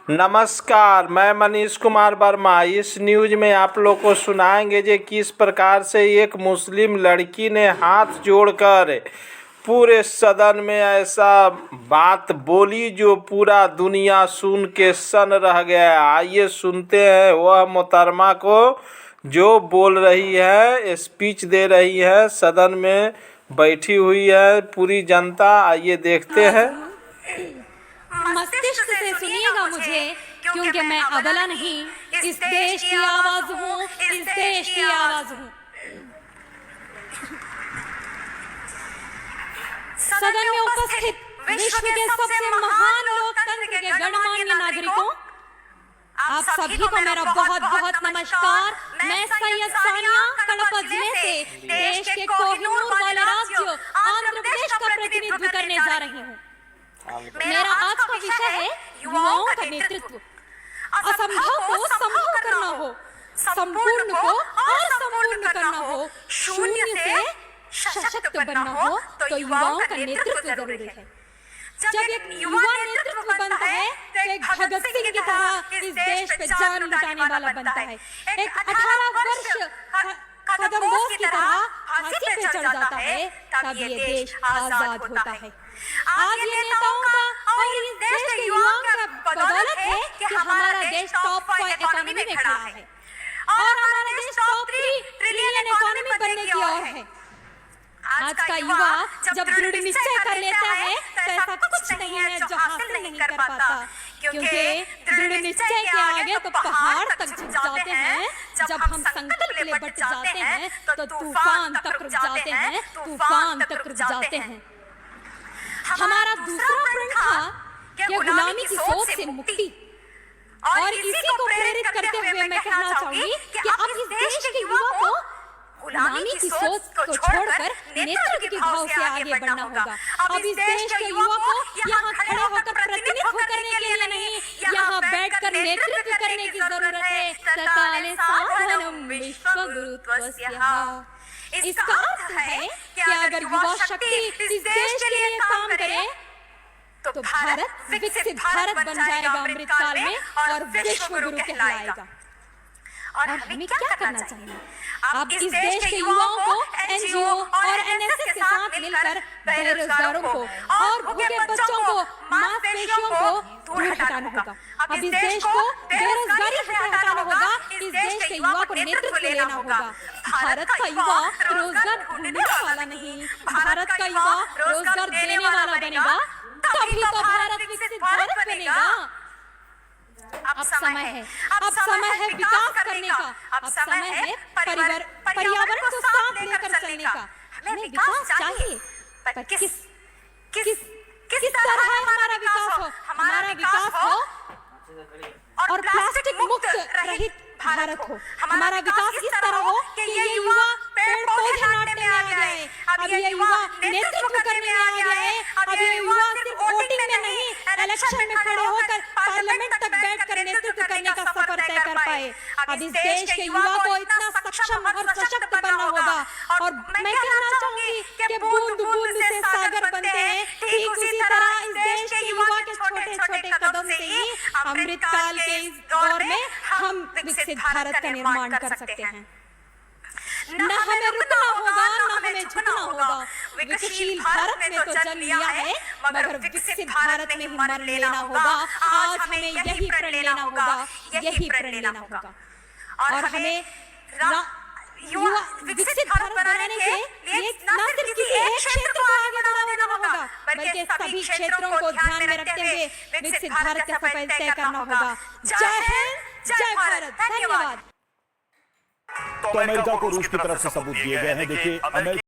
नमस्कार, मैं मनीष कुमार वर्मा। इस न्यूज में आप लोग को सुनाएंगे कि किस प्रकार से एक मुस्लिम लड़की ने हाथ जोड़कर पूरे सदन में ऐसा बात बोली जो पूरा दुनिया सुन के सन रह गया। आइए सुनते हैं वह मोहतरमा को जो बोल रही है, स्पीच दे रही है। सदन में बैठी हुई है पूरी जनता। आइए देखते हैं। मस्तिष्क से सुनिएगा मुझे, क्योंकि मैं अबला नहीं, इस देश की आवाज हूँ, इस देश की आवाज हूँ। सदन में उपस्थित विश्व के सबसे महान लोकतंत्र के गणमान्य नागरिकों, आप सभी को मेरा बहुत बहुत नमस्कार। मैं सैयद सानिया कड़पा जिले से देश के कोहिनूर वाले राज्य आंध्र प्रदेश का प्रतिनिधित्व करने जा रही हूँ। मेरा आज का विषय है युवाओं का नेतृत्व। असंभव को संभव करना हो, संपूर्ण को और संपूर्ण करना हो, शून्य से सशक्त बनना हो, तो युवाओं का नेतृत्व जरूरी है। जब एक युवा नेतृत्व बनता है तो एक भगत सिंह की तरह इस देश पे जान लुटाने वाला बनता है। एक 18 वर्ष कदमबोस की तरह फांसी पे चढ़ जाता है, तब ये देश आजाद होता है। आज ये नेताओं का और इस देश के युवाओं का बदौलत है कि हमारा देश टॉप 5 इकोनॉमी में खड़ा है और हमारा देश टॉप 3 ट्रिलियन इकोनॉमी बनने की ओर है। आज का युवा जब दृढ़ निश्चय कर लेता है तो ऐसा कुछ नहीं है जो हासिल नहीं कर पाता, क्योंकि दृढ़ निश्चय के आगे तो पहाड़ तक झुक जाते हैं। जब हम संकल्प ले बट जाते हैं तो तूफान तक रुक जाते हैं, तूफान तक रुक जाते हैं। हमारा दूसरा प्रण था कि गुलामी की सोच से मुक्ति, और इसी को प्रेरित करते हुए मैं कहना चाहूंगी कि अब इस देश के युवा को गुलामी की सोच को छोड़कर नेतृत्व के भाव से आगे बढ़ना होगा। अब इस देश के युवा को यहाँ खड़े होकर प्रतिनिधित्व करने के लिए नहीं, यहाँ बैठकर नेतृत्व करने की जरूरत है। सकाले साधनम विश्वगुरुत्वस्यः। इसका अर्थ है कि अगर युवा शक्ति इस देश के लिए काम करे तो भारत विकसित भारत बन जाएगा अमृतकाल में और विश्व गुरु कहलाएगा। और हमें क्या करना चाहिए? अब इस देश के युवाओं को एनजीओ और एनएसएस के साथ मिलकर बेरोजगारों को और भूखे बच्चों को, मांसपेशियों को दूर हटाना होगा। अब इस देश को बेरोजगारी से हटाना होगा। इस देश के युवा को नेतृत्व लेना होगा। भारत का युवा रोजगार ढूंढने वाला नहीं, भारत का युवा रोजगार देने वाला बनेगा, तभी तो भारत विकसित भारत बनेगा। अब समय है, अब समय है विकास करने का। अब समय है पर्यावरण को साथ लेकर चलने का। हमें विकास चाहिए, पर किस तरह हमारा विकास हो? हमारा विकास हो और प्लास्टिक मुक्त रहित भारत हो। हमारा विकास इस तरह हो कि ये युवा पेड़ पौधे काटने में आ जाए, अब ये युवा नेतृत्व करने में आ जाए, अब ये युवा सिर्फ वोटिंग में नहीं, इलेक्शन में खड़े होकर पार्लियामेंट तक बैठकर नेतृत्व करने का सफर तय कर पाए। अब इस देश के युवा को इतना सक्षम और सशक्त बनना होगा। और मैं कहना चाहूंगी कि बूंद बूंद से सागर बनते हैं, ठीक उसी तरह इस देश के युवा के छोटे छोटे कदम से ही अमृतकाल के इस दौर में हम विकसित भारत का निर्माण कर सकते हैं। न हमें रुकना होगा, न हमें झुकना होगा। विकसशील भारत में तो जन्म लिया है, मगर विकसित भारत में ही मर लेना होगा। आज हमें यही प्रण लेना होगा, यही प्रण लेना होगा। और हमें युवा विकसित भारत बनाने के लिए न सिर्फ किसी एक क्षेत्र को आगे बढ़ाना होगा, बल्कि सभी क्षेत्रों को ध्यान में रखते हुए विकसित भारत का सफर तय करना होगा। जय हिंद, जय भारत। धन्यवाद। तो अमेरिका को रूस की तरफ से सबूत दिए गए हैं। देखिए, अमेरिका